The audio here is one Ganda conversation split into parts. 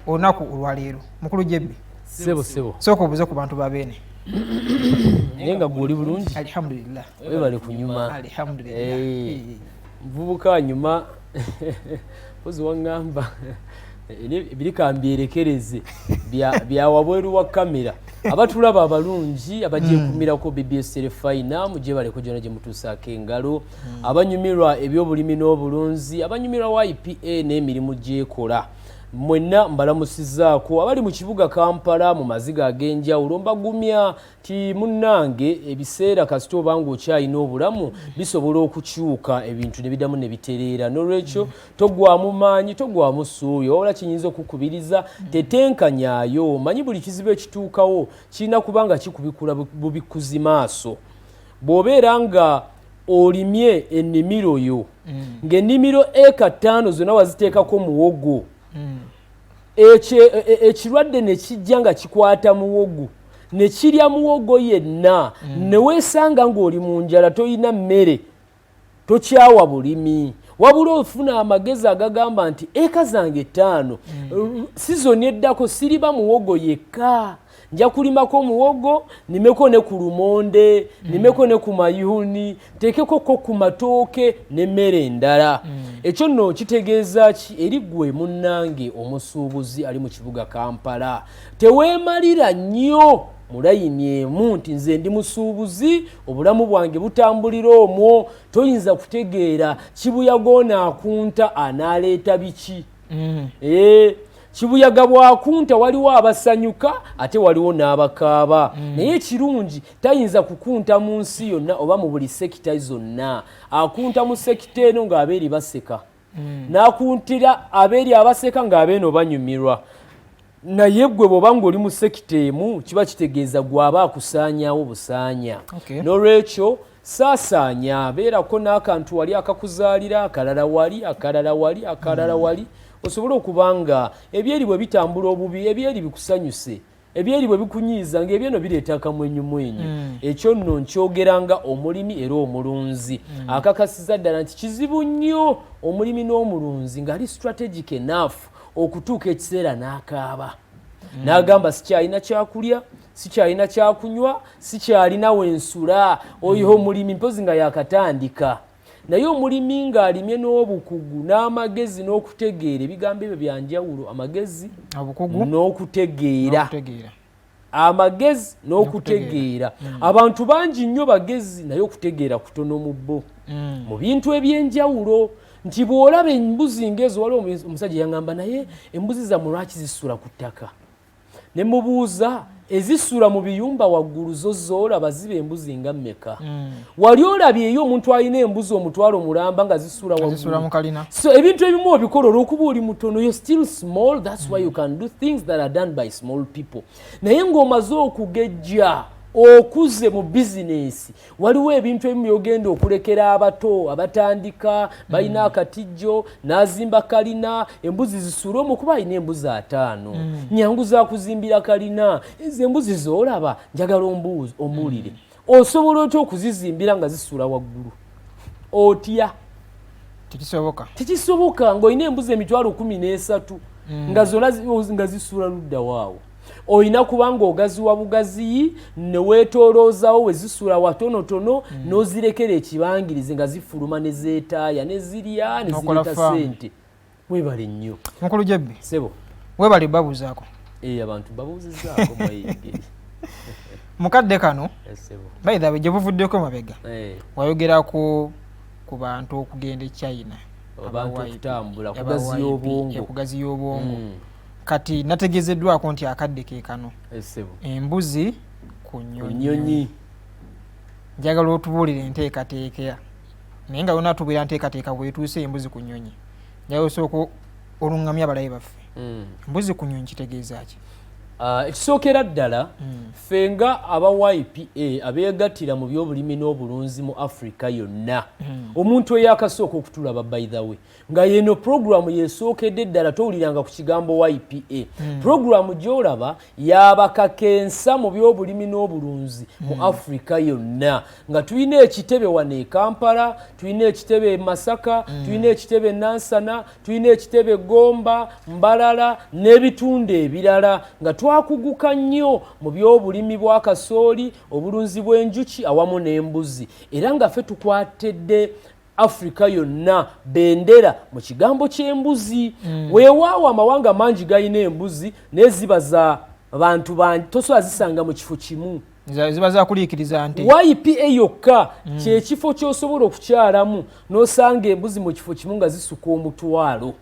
onaku olwaleero mukulu jebbi sebo soko obuze ku bantu babene nenga guli bulungi alhamdulillah webale kunyuma alhamdulillah mvubuka nyuma pozi wangamba birikambyerekereze bya wabweru wa kamera abatulaba abalungi abagiye kumirako BBS Terefayina muje baleko jona je mutusaka engalo abanyumirwa ebyobulimi n'obulunzi abanyumirwa YPA n'emirimu gye Kola mwenna mbalamusizaako abali mu kibuga Kampala mu maziga agenjawulo mbagumya ti munnange ebiseera kasito bangu okyayina obulamu bisobola okukyuka ebintu ne bidamu ne bitereera n'olwekyo togwamu maanyi togwamu ssuuyo wabula kinyinza okukubiriza tetenkanyaayo manyi buli kizibu ekituukawo kirina kubanga kikubikula bubikuzi maaso bw'obeera nga olimye ennimiro yo ng'ennimiro eka 5 zonna waziteekako muwogo ekirwadde ne kijja nga kikwata muwogo ne kirya muwogo yenna ne weesanga ng'oli mu njala toyina mmere tokyawa bulimi wabula ofuna amagezi agagamba nti eka zange 5 sizoni eddako siriba muwogo yekka nja kulimako muwogo nimeko ne ku lumonde nimeko ne ku mayuni tekeko ko ku matooke n'emmere endala ekyo nno kitegeeza ki eri ggwe munnange omusuubuzi ali mu kibuga Kampala teweemalira nnyo mulayini emu nti nze ndi musuubuzi obulamu bwange butambulira omwo toyinza kutegeera kibuyaga onaakunta anaaleeta biki kibuyaga bwakunta waliwo abasanyuka ate waliwo n'abakaaba naye kirungi tayinza kukunta mu nsi yonna oba mu buli sekita zonna akunta mu sekita eno ng'abeeri baseka n'akuntira abeeri abaseka ng'abeeno banyumirwa naye gwe bw'oba ng'oli mu sekita emu kiba kitegeeza gw'aba akusaanyaawo busaanya n'olwekyo saasaanya beerako n'akantu wali akakuzaalira akalala wali akalala wali akalala wali osobola okubanga ebyeri bwe bitambula obubi ebyeri bikusanyuse ebyeri bwe bikunyiiza ng'ebyeno bireeta akamwenyumwenyu ekyo nno nkyogeranga omulimi era omulunzi akakasiza ddala nti kizibu nnyo omulimi n'omulunzi ng'ali strategic enough okutuuka ekiseera n'akaaba n'agamba sikyalina kyakulya sikyalina kyakunywa sikyalina wensula oyo omulimi mpozi nga yakatandika naye omulimi ng'alimye n'obukugu n'amagezi n'okutegeera ebigambo ebyo byanjawulo amagezi n'okutegeera amagezi n'okutegeera abantu bangi nnyo bagezi naye okutegeera kutono mu bo mu bintu ebyenjawulo nti bw'olaba embuzi ng'ezo waliwo omusajja yangamba naye embuzi zammwe lwaki zisula ku ttaka ne mubuuza ezisula mu biyumba waggulu zo zoolaba ziba embuzi nga mmeka wali olabyeyo omuntu alina embuzi omutwalo mulamba nga zisula waggulu so ebintu ebimu obikola olw'okuba oli mutono you're still small that's why you can do things that are done by small people naye ng'omaze okugejja okuze mu bizinesi waliwo ebintu ebimu byogenda okulekera abato abatandika balina akatijjo n'azimba kalina embuzi zisula omu kuba alina embuzi 5 nyangu za kuzimbira kalina ezo embuzi zoolaba njagala ombuulire osobola otya okuzizimbira nga zisula waggulu otya tekisoboka ng'olina embuzi emitwalo 13 nga zonna nga zisula ludda waawo oyina kubanga ogaziwa bugazi ne weetooloozawo we zisula watonotono n'ozirekera ekibangirizi nga zifuluma ne zeetaaya ne zirya ne zireeta ssente weebale nnyo mukulu jebbi sebo weebale babuuzaako abantu babuuzizaako mweyengeri mukadde kano bayithabe gye buvuddeko mabega wayogerako ku bantu okugenda e China abantu okutambula okugaziya obwongo kati nategezeddwako nti akadde ke kano embuzi ku nnyonyi njagala otubuulire enteekateeka naye nga yonna tubeera nteekateeka bwetuuse embuzi ku nnyonyi njagala osooka oluŋŋamya abalabe baffe embuzi ku nnyonyi kitegeeza ki Ekisookera ddala fenga aba YPA abeegattira mu byobulimi n'obulunzi mu Africa yonna omuntu eyakasooka okutulaba by the way nga yeno programu yesookedde ddala towuliranga ku kigambo YPA programu gy'olaba yabakakensa mu byobulimi n'obulunzi mu Africa yonna nga tulina ekitebe wano e Kampala, tulina ekitebe e Masaka, tulina ekitebe e Nansana, tulina ekitebe e Gomba, Mbalala n'ebitundu ebirala nga twakuguka nnyo mu byobulimi bwa kasooli, obulunzi bw'enjuki awamu n'embuzi era nga ffe tukwatidde Africa yonna bendera mu kigambo ky'embuzi weewaawo amawanga mangi galina embuzi naye ziba za bantu bangi tosobola zisanga mu kifo kimu ziba zakuliikiriza nti YPA yokka kyekifo ky'osobola okukyalamu n'osanga embuzi mu kifo kimu nga zisuka omutwalo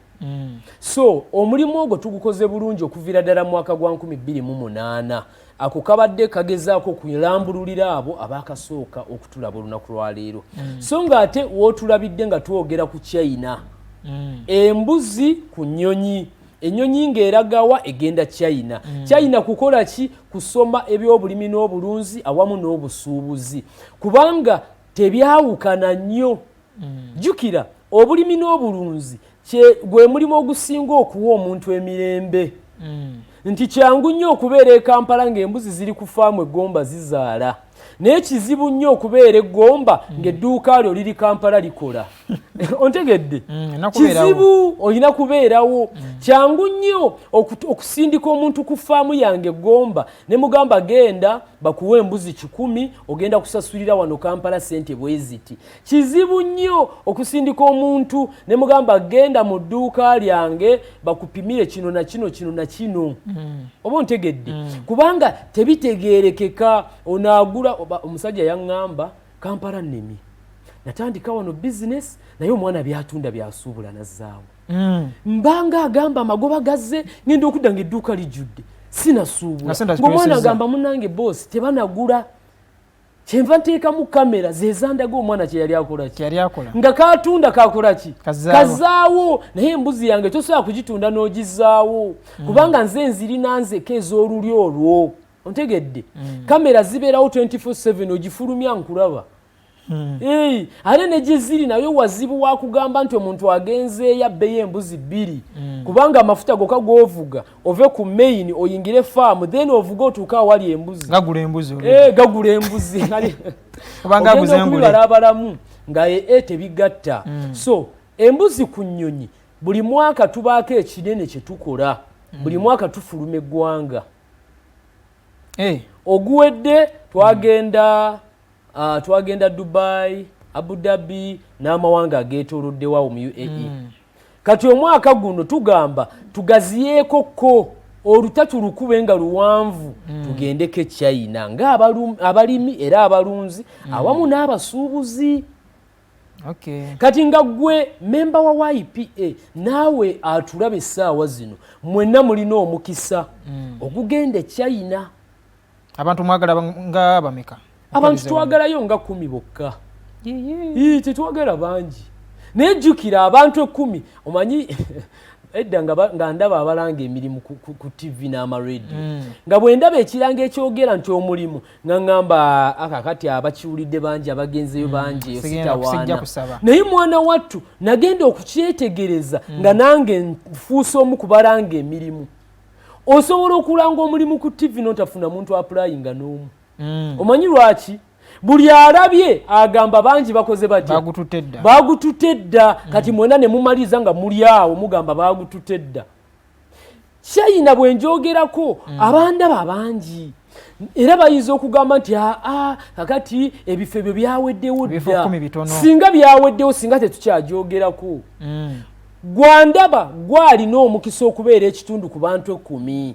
so omulimu ogwo tugukoze bulungi okuviira ddala mu mwaka gwa 2008 ako kabadde kagezaako kulambululira abo abaakasooka okutulaba olunaku lwa leero so ng'ate wootulabidde nga twogera ku China embuzi ku nnyonyi ennyonyi ng'eragawa egenda China China kukola ki kusoma ebyobulimi n'obulunzi awamu n'obusuubuzi kubanga tebyawukana nnyo jjukira obulimi n'obulunzi gwe mulimu ogusinga okuwa omuntu emirembe nti kyangu nnyo okubeera e Kampala ng'embuzi ziri ku faamu eggomba zizaala naye kizibu nnyo okubeera eggomba ng'edduuka lyo liri Kampala likola ontegedde kizibu olina kubeerawo kyangu nnyo okusindika omuntu ku faamu yange eggomba ne mugamba genda bakuwa embuzi 100 ogenda kusasulira wano Kampala sente bweziti kizibu nnyo okusindika omuntu ne mugamba genda mu dduuka lyange bakupimire kino na kino kino na kino oba ontegedde kubanga tebitegeerekeka onaagula omusajja yaŋŋamba Kampala nnemi natandika wano business naye omwana byatunda byasuubula nazzaawo mbanga agamba amagoba gazze ngenda okudda ng'edduuka lijjudde sinasuubula ng'omwana agamba munnange boss tebanagula kyenva nteekamu kamera zezandaga omwana kye yali akola nga katunda kakola ki kazaawo naye embuzi yange tosobola kugitunda n'ogizaawo kubanga nze nzirina nzeka ez'oluli olwo ontegedde kamera zibeerawo 24/7 ogifulumya nkulaba ate ne gye ziri nayo wazibu wa kugamba nti omuntu agenze yabbeyo embuzi 2 kubanga amafuta gokka g'ovuga ove ku main oyingire faamu then ovuga otuuka awali embuzi gagula embuzi kubanga okubibalaabalamu nga tebigatta so embuzi ku nnyonyi buli mwaka tubaako ekinene kye tukola buli mwaka tufuluma eggwanga oguwedde twagenda Dubai, Abu Dhabi n'amawanga ageetooloddewo mu UAE kati omwaka guno tugamba tugaziyeekoko olutatu lukube nga luwanvu tugendeko China ng'abalimi era abalunzi awamu n'abasuubuzi kati nga gwe memba wa YPA naawe atulaba essaawa zino mwenna mulina omukisa ogugenda China abantu mwagala nga bameka abantu twagalayo nga 10 bokka tetwagala bangi naye jjukira abantu 10 omanyi edda nga ndaba abalanga emirimu ku TV n'amaradio nga bwe ndaba ekiranga ekyogera nti omulimu nga ŋŋamba akakati abakiwulidde bangi abagenzeyo bangi sitawaana naye mwana wattu nagenda okukyetegereza nga nange nfuusa omu kubalanga emirimu osobola okulanga omulimu ku TV n'otafuna muntu aplayinga n'omu omanyi lwaki buli alabye agamba bangi bakoze batya bagututte dda kati mwena ne mumaliza nga muli awo mugamba bagututte dda China bwe njogerako abandaba bangi era bayinza okugamba nti kakati ebifo ebyo byaweddewo dda singa byaweddewo singa tetukyajogerako gwandaba gwalina omukisa okubeera ekitundu ku bantu 10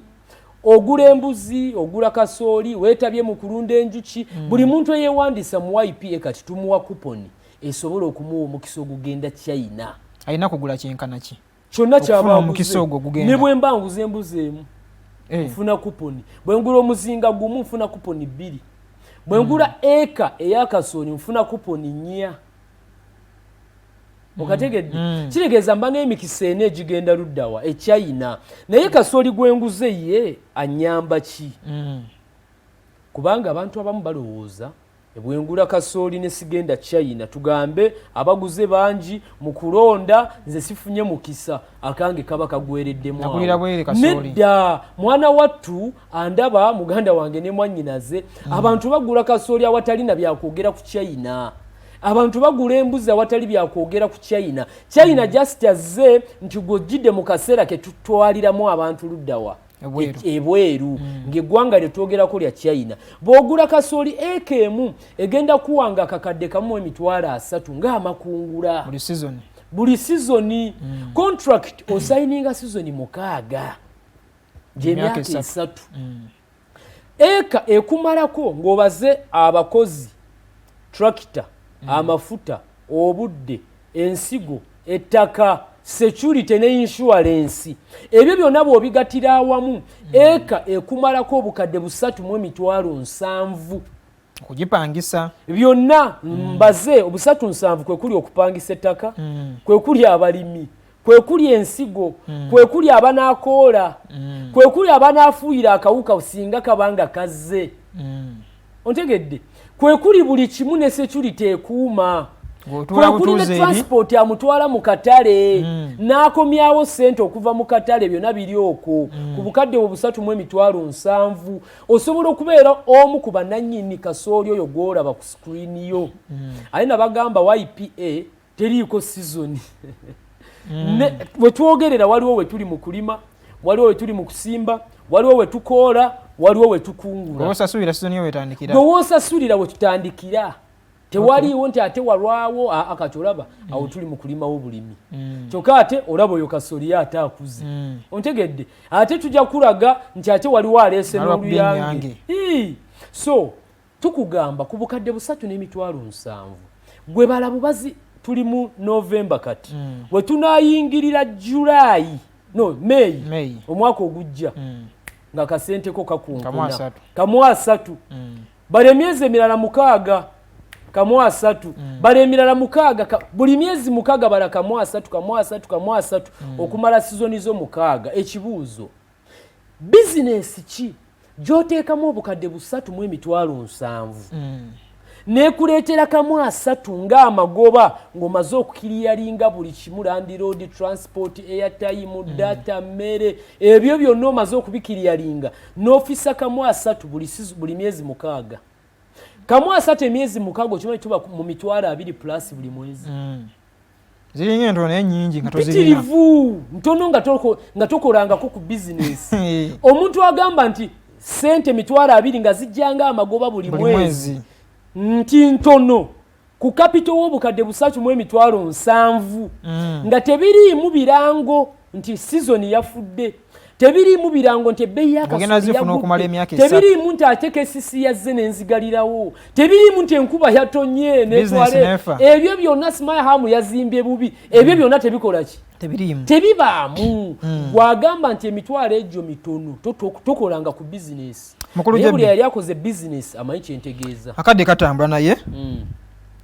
ogula embuzi ogula kasooli weetabye mu kulunda enjuki buli muntu eyeewandiisa mu YPA kati tumuwa kuponi esobola okumuwa omukisa ogugenda China alina kugula kyenkana ki kyonna kyabaaguze ne bwe mba nguza embuzi emu nfuna kuponi bwe ngula omuzinga gumu nfuna kuponi 2 bwe ngula eka ey'akasooli nfuna kuponi 4 okategedde kiregeeza mba n'emikisa ena egigenda luddawa e China naye kasooli gwenguze ye anyamba ki kubanga abantu abamu balowooza ebwengula kasooli ne sigenda China tugambe abaguze bangi mu kulonda nze sifunye mukisa akange kaba kagwereddemu nedda mwana wattu andaba muganda wange ne mwannyinaze abantu bagula kasooli awatali na byakwogera ku China abantu bagula embuzi awatali byakwogera ku China just azze nti gojjidde mu kaseera ke tutwaliramu abantu luddawa ebweru ng'eggwanga lyetwogerako lya China bw'ogula kasooli ekemu egenda kuwanga akakadde kamu emitwalo 3 ng'amakungula buli sizoni contract osayininga sizoni 6 gy'emyaka 3 eka ekumalako ng'obaze abakozi tractor amafuta obudde ensigo ettaka security ne insurance ebyo byonna bw'obigatira awamu eka ekumalako obukadde 3,700 kugipangisa byonna mbaze 3,700 kwe kuli okupangisa ettaka kwe kuli abalimi kwe kuli ensigo kwe kuli abanakoola kwe kuli abanaafuuyira akawuka singa kabanga kazze ontegedde kwe kuli buli kimu ne security ekuuma kwe kuli ne transport amutwala mu katale n'akomyawo ssente okuva mu katale byonna biri okwo ku bukadde 3,700 osobola okubeera omu ku bannannyini kasooli oyo gw'olaba ku screen yo aye nabagamba YPA teriiko season bwe twogerera waliwo we tuli mu kulima waliwo we tuli mu kusimba waliwo we tukoola waliwo we tukungula gwewosasulira we tutandikira tewaliwo nti ate walwawo akatolaba awo tuli mu kulimawo bulimi kyokka ate olaba oyo kasooli ate akuze ontegedde ate tujja kulaga nti ate waliwo aleese n'oluyange so tukugamba ku bukadde 3,700 gwe bala bubazi tuli mu November kati we tunayingirira July May omwaka ogujja nga kasente ko kakunkuna kamwa 3 bale myezi emirala 6 kamwa 3 bale emirala 6 buli myezi 6 bala kamwa 3 okumala sizoni zo 6 ekibuuzo business ki gyoteekamu obukadde 3,700 nekuleetera kamwa 3 ng'amagoba ng'omaze okukiriyalinga buli kimu Land Road transport airtime data mmere ebyo byonna omaze okubikiriyalinga n'ofisa kamwa 3 buli myezi 6 kamwa 3 emyezi 6 okimanyi tuba mu mitwalo 2 plus buli mwezi ziringa ntono ennyingi nga tozirina ntono nga tokolangako ku business omuntu agamba nti sente mitwalo 2 nga zijjanga amagoba buli mwezi nti ntono ku capital w'obukadde 3,700 nga tebiriimu birango nti season yafudde tebiriimu birango nti ebbeeyi y'akasooli tebiriimu nti ate kesisi yazze n'enzigalirawo tebiriimu nti enkuba yatonye netwale ebyo byonna Simayahamu yazimbye bubi ebyo byonna tebikola ki tebibaamu gwagamba nti emitwalo egyo mitono tokolanga ku business naye buli yali akoze business amanyi kyentegeeza akadde katambula naye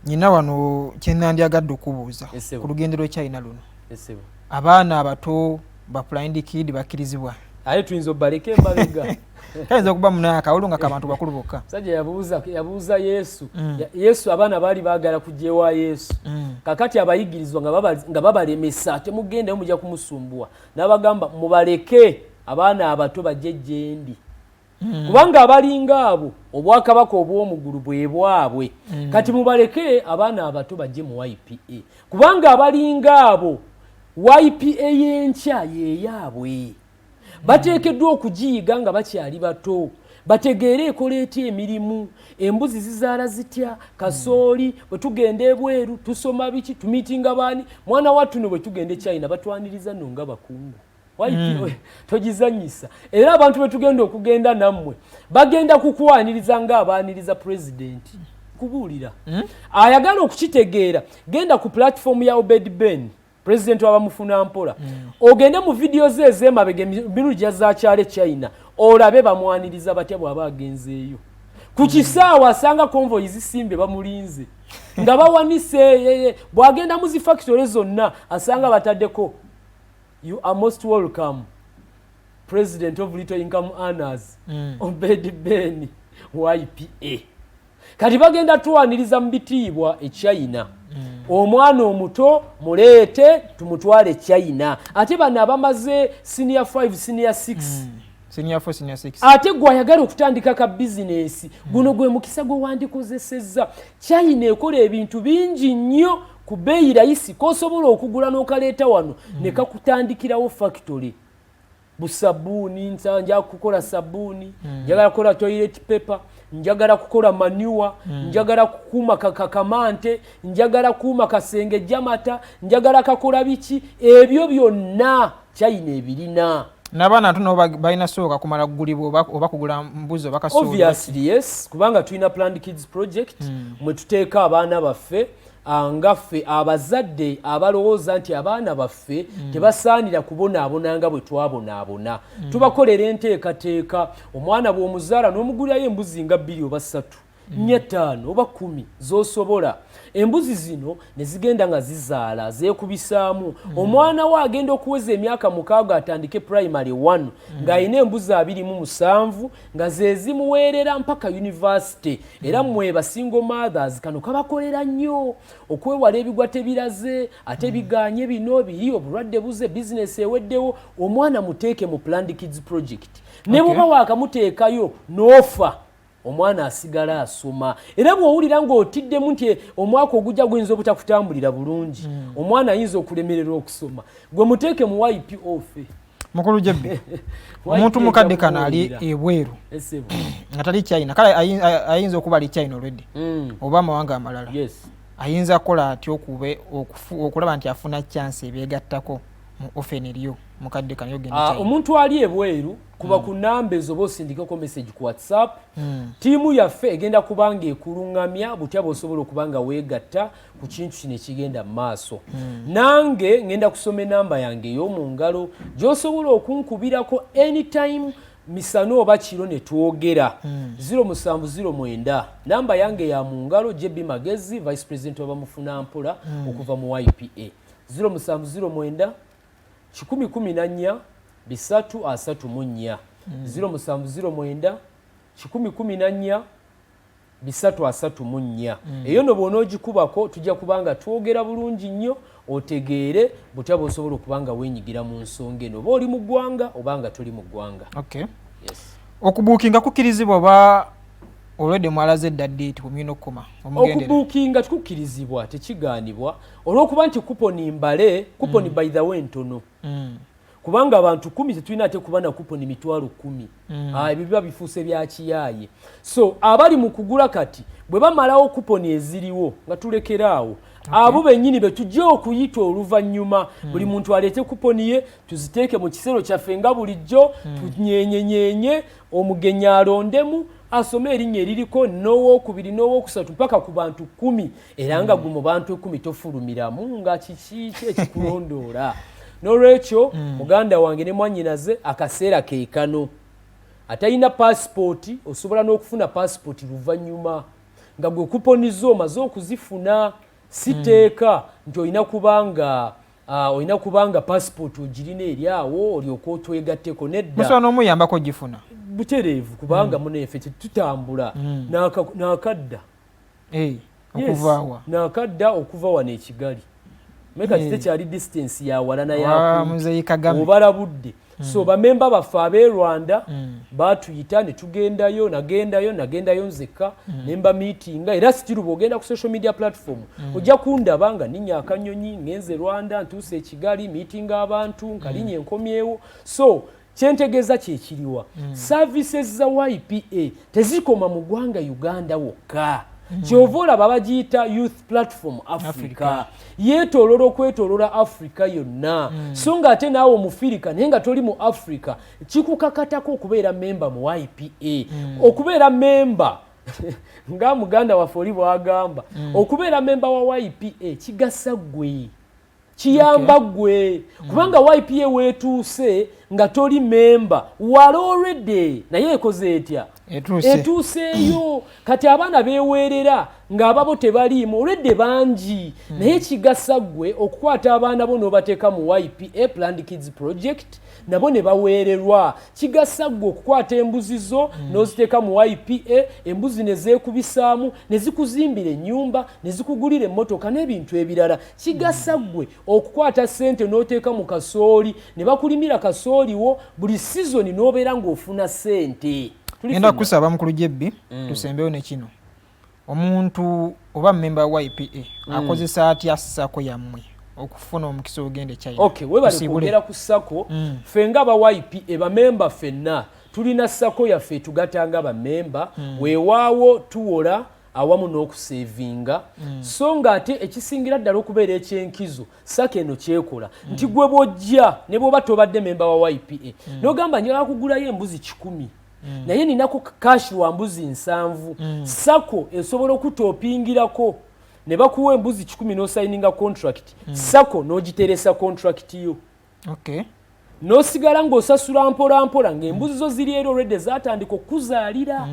nyina wano kyenandyagadde okubuuza ku lugendo lw'e China luno abaana abato ba blind kid bakkirizibwa aye tuyinza obaleka emabega kayinza okuba munaye akawulu nga kabantu bakulu bokka sajja yabuuza Yesu abaana baali baagala kujja ewa Yesu kakati abayigirizwa nga babalemesa temugenda mujja kumusumbuwa n'abagamba mubaleke abaana abato bajje gyendi kubanga abalinga abo obwakabaka obw'omugulu bwe bwabwe kati mubaleke abaana abato bajje mu YPA kubanga abalinga abo YPA y'enkya yeyaabwe bateekeddwa okugiyiga nga bakyali bato bategeere ekoleeta emirimu embuzi zizaala zitya kasooli bwe tugenda ebweru tusoma biki tumiitinga baani mwana wattu no bwe tugenda e China batwaniriza nno nga bakungu togizanyisa era abantu bwe tugenda okugenda nammwe bagenda kukwaniriza ng'abaaniriza pulezidenti kubuulira ayagala okukitegeera genda ku platform ya Obed Ben President wabamufuna mpola ogende mu video ze ez'emabega emirundi gyazaakyala China olabe bamwaniriza batya bw'aba agenzeeyo ku kisaawa asanga convoy zisimbe bamulinze nga bawanise bwagenda mu zi factory zonna asanga bataddeko you are most welcome president of little income earners Obed Ben YPA kati bagenda tuwaniriza mu bitiibwa e China omwana omuto muleete tumutwale China ate bano abamaze senior 5 senior 6 senior 4 senior 6 ate gwe ayagala okutandika ka business guno gwe mukisa gwe wandikozesezza China ekola ebintu bingi nnyo ku bbeeyi rayisi kosobola okugula n'okaleeta wano ne kakutandikirawo factory busabuni nsanja kukola sabuni njagala kukola toilet paper njagala kukola manure njagala kukuma kakamante njagala kuma kasenge jamata njagala kakola biki ebyo byonna China ebirina n'abaana tuno balina sooka kumala kugulibwa oba kugula mbuzi oba kasooli obviously yes kubanga tulina planned kids project mwe tuteeka abaana baffe ngaffe abazadde abalowooza nti abaana baffe tebasaanira kubonaabonanga bwe twabonaabona tubakolera enteekateeka omwana bw'omuzaala n'omugulirayo embuzi nga 2 oba 3 4 5 oba 10 z'osobola embuzi zino ne zigenda nga zizaala zeekubisaamu omwana we agenda okuweza emyaka 6 atandike primary 1 ng'alina embuzi 27 nga ze zimuweerera mpaka university era mmwe basingle mothers kano kabakolera nnyo okwewala ebigwa tebiraze ate biganye bino biri obulwadde buze business eweddewo omwana muteeke mu planned kids project ne bw'oba waakamuteekayo n'ofa omwana asigala asoma era bw'owulira ng'otiddemu nti omwaka ogujja guyinza obutakutambulira bulungi omwana ayinza okulemererwa okusoma gwe muteeke mu YPA ofe mukulu jebbe omuntu mukadde kana ali ebweru nga tali China kale ayinza okuba ali China already oba amawanga amalala ayinza kukola atyo okulaba nti afuna chance ebeegattako mu ofune eriyo mukadde kana yogenda China omuntu ali ebweru kuba ku namba ezo bosindikako message ku WhatsApp tiimu yaffe egenda kubanga ekulungamya butya bw'osobola okubanga weegatta ku kintu kino ekigenda mu maaso nange ngenda kusoma enamba yange ey'omu ngalo gy'osobola okunkubirako anytime misano oba kiro ne twogera 0709 namba yange ya mu ngalo JB Magezi vice president w'abamufunampola okuva mu YPA 0709 14 334 0709 14 334 eyo no bw'onoogikubako tujja kubanga twogera bulungi nnyo otegeere butya bw'osobola okubanga weenyigira mu nsonga eno oba oli mu ggwanga obanga toli mu ggwanga okubuukinga kukkirizibwa oba olwedde mwalaze edda date bwemuyina okukoma okubuukinga tukkirizibwa tekigaanibwa olw'okuba nti kuponi mbale kuponi by the way ntono kubanga abantu 10 tetulina ate kuba na kuponi 10,000 ebyo biba bifuuse bya kiyaaye so abali mu kugula kati bwe bamalawo kuponi eziriwo nga tulekeraawo abo bennyini be tujja okuyita oluvannyuma buli muntu aleete kuponi ye tuziteeke mu kisero kyaffe nga bulijjo tunyenyenyenye omugenyi alondemu asome erinnya eririko n'owookubiri n'owookusatu mpaka ku bantu 10 era nga gwe mu bantu 10 tofulumiramu nga kiki ekikulondoola n'olwekyo muganda wange ne mwannyinaze akaseera keekano atalina paasipooti osobola n'okufuna paasipooti luvannyuma nga gwe kuponi zo omaze okuzifuna siteeka nti olina kubanga paasipooti ogirina eri awo olyoka otwegatteko nedda musobola n'omuyambako gifuna butereevu kubanga muneefe tetutambula n'akadda okuvaawa n'akadda okuva wano e Kigali meka kitekyali distance ya walana yaobalabudde so bamemba baffe ab'e Rwanda batuyita ne tugendayo nagendayo nzekka nemba meetinga era still bw'ogenda ku social media platform ojja kundaba nga ninnya akanyonyi ngenze Rwanda ntuuse e Kigali meetinga abantu nkalinnya enkomyewo so kyentegeeza kyekiriwa services za YPA tezikoma mu ggwanga Uganda wokka kyova olaba bagiyita Youth Platform Africa yeetoolola okwetoolola Africa yonna so nga ate naawe omufirika naye nga toli mu Africa kikukakatako okubeera memba mu YPA okubeera memba nga muganda waffe oli bw'agamba okubeera memba wa YPA kigasa ggwe kiyamba ggwe kubanga YPA weetuuse nga toli memba wali already naye ekoze etya etuuseeyo kati abaana beeweerera ng'ababo tebaliimu olwedde bangi naye kigasa ggwe okukwata abaana bo n'obateeka mu YPA Planned Kids Project nabo ne baweererwa kigasa ggwe okukwata embuzi zo n'oziteeka mu YPA embuzi ne zeekubisaamu ne zikuzimbira ennyumba ne zikugulira emmotoka n'ebintu ebirala kigasa ggwe okukwata ssente n'oteeka mu kasooli ne bakulimira kasooli wo buli sizoni n'obeera ng'ofuna ssente. Ngenda kusaba mukulu Jebbi tusembeyo ne kino omuntu oba member wa YPA akozesa atya sako yammwe okufuna omukisa ogende China. Okay, webale kwogera ku sako fenga ba YPA ba member fenna tulina sako yaffe tugatanga ba member weewaawo tuwola awamu n'okusevinga so nga ate ekisingira ddala okubeera ekyenkizo sako eno kyekola nti gwe bw'ojja ne bw'oba tobadde member wa YPA n'ogamba njagala kugulayo embuzi 10 naye ninako kashi wa mbuzi 7 sako esobola okutopingirako ne bakuwa embuzi 10 no signinga contract sako n'ogiteresa contract yo. Okay. Nosigala ng'osasula mpola ng'embuzi zo ziri ero already zatandika okuzaalira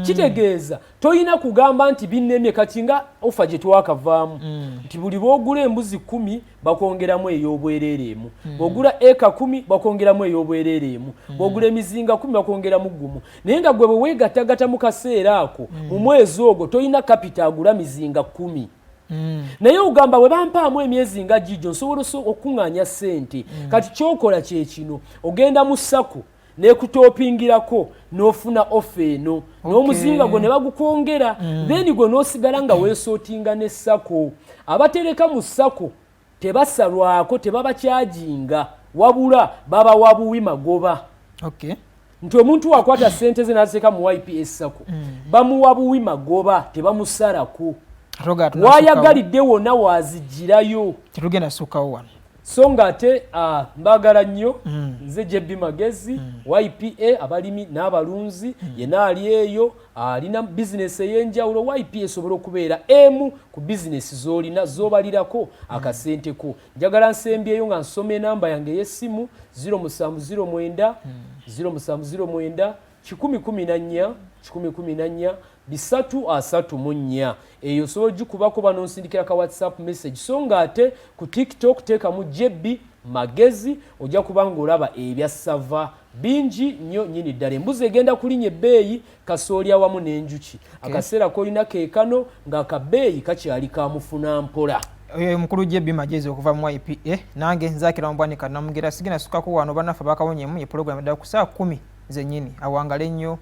kitegeeza toyina kugamba nti binnemye kati nga ofa gye twakavaamu nti buli bw'ogula embuzi 10 bakongeramu ey'obwereere emu bw'ogula eka 10 bakongeramu ey'obwereere emu bw'ogula emizinga 10 bakongeramu gumu naye nga gwe bwe weegattagatta mu kaseera ako mu mwezi ogwo toyina kapita agula mizinga 10 naye ugamba we bampaamu emyezi nga gijjo nsobola okuŋŋaanya ssente kati kyokola kye kino ogenda mu sako n'ekutopingirako n'ofuna ofeno n'omuzinga gwo ne bagukongera then gwe n'osigala nga weesootinga ne sako abatereka mu sako tebasalwako tebabakyajinga wabula baba wabuwi magoba. Okay. Nti omuntu wakwata ssente ze n'aziteeka mu YPA sako bamuwa buwi magoba tebamusalako wayagalidde wonna wazijjirayo tetugenda sukawo wano so nga ate mbagala nnyo nze Jebbi Magezi YPA abalimi n'abalunzi yenna ali eyo alina bizinesi ey'enjawulo YPA esobola okubeera emu ku bizinesi z'olina z'obalirako akasenteko njagala nsembyeyo nga nsoma enamba yange ey'essimu 0709 0709 114 334 eyo so jukubako bano nsindikira ka WhatsApp message so nga ate ku TikTok teka mu Jebbi Magezi ojja kubanga olaba ebya sava bingi nnyo nyini ddala embuzi egenda kulinnya ebbeeyi kasooli awamu n'enjuki akaseera kolina keekano nga akabeeyi kakyali kamufuna mpola. Mukulu Jebbi Magezi okuva mu YPA nange nzakira mbwanika namugera sigina sukako wano banafa bakawonyemu ye program edda ku saa 10 zennyini awangale nnyo